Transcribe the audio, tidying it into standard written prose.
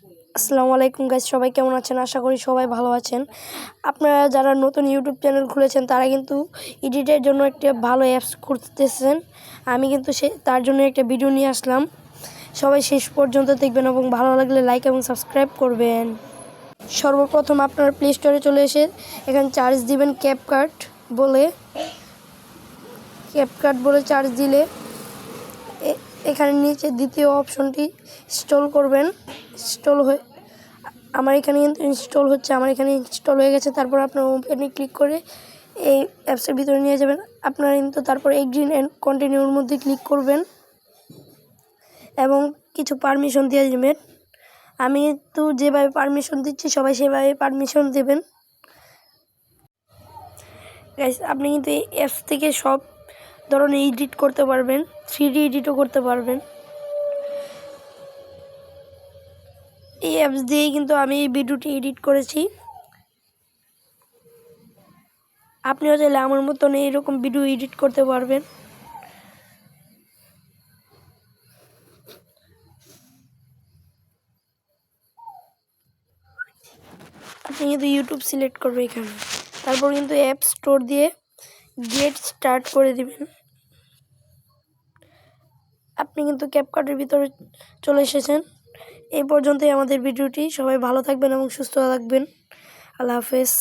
আসসালামু আলাইকুম গাইস, সবাই কেমন আছেন? আশা করি সবাই ভালো আছেন। আপনারা যারা নতুন ইউটিউব চ্যানেল খুলেছেন তারা কিন্তু এডিটের জন্য একটা ভালো অ্যাপস খুঁজতেছেন। আমি কিন্তু তার জন্য একটা ভিডিও নিয়ে আসলাম। সবাই শেষ পর্যন্ত দেখবেন এবং ভালো লাগলে লাইক এবং সাবস্ক্রাইব করবেন। সর্বপ্রথম আপনার প্লে স্টোরে চলে এসে এখানে চার্জ দিবেন ক্যাপকাট বলে চার্জ দিলে এখানে নিচে দ্বিতীয় অপশনটি ইনস্টল করবেন। আমার এখানে কিন্তু ইনস্টল হচ্ছে, আমার এখানে ইনস্টল হয়ে গেছে। তারপর আপনার ওপেনে ক্লিক করে এই অ্যাপসের ভিতরে নিয়ে যাবেন। আপনারা কিন্তু তারপর এগ্রি অ্যান্ড কন্টিনিউর মধ্যে ক্লিক করবেন এবং কিছু পারমিশন দিয়ে দেবেন। আমি তো যেভাবে পারমিশন দিচ্ছি সবাই সেভাবে পারমিশন দেবেন। গাইস, আপনি কিন্তু এই অ্যাপস থেকে সব ধরনের এডিট করতে পারবেন, 3D এডিটও করতে পারবেন। এই অ্যাপস দিয়েই কিন্তু আমি এই ভিডিওটি এডিট করেছি। আপনিও চাইলে আমার মতন এইরকম ভিডিও এডিট করতে পারবেন। আপনি কিন্তু ইউটিউব সিলেক্ট করবেন এখানে, তারপর কিন্তু অ্যাপ স্টোর দিয়ে গেট স্টার্ট করে দিবেন। আপনি কিন্তু ক্যাপকাটের ভিতরে চলে এসেছেন। এই পর্যন্তই আমাদের ভিডিওটি। সবাই ভালো থাকবেন এবং সুস্থ থাকবেন। আল্লাহ হাফেজ।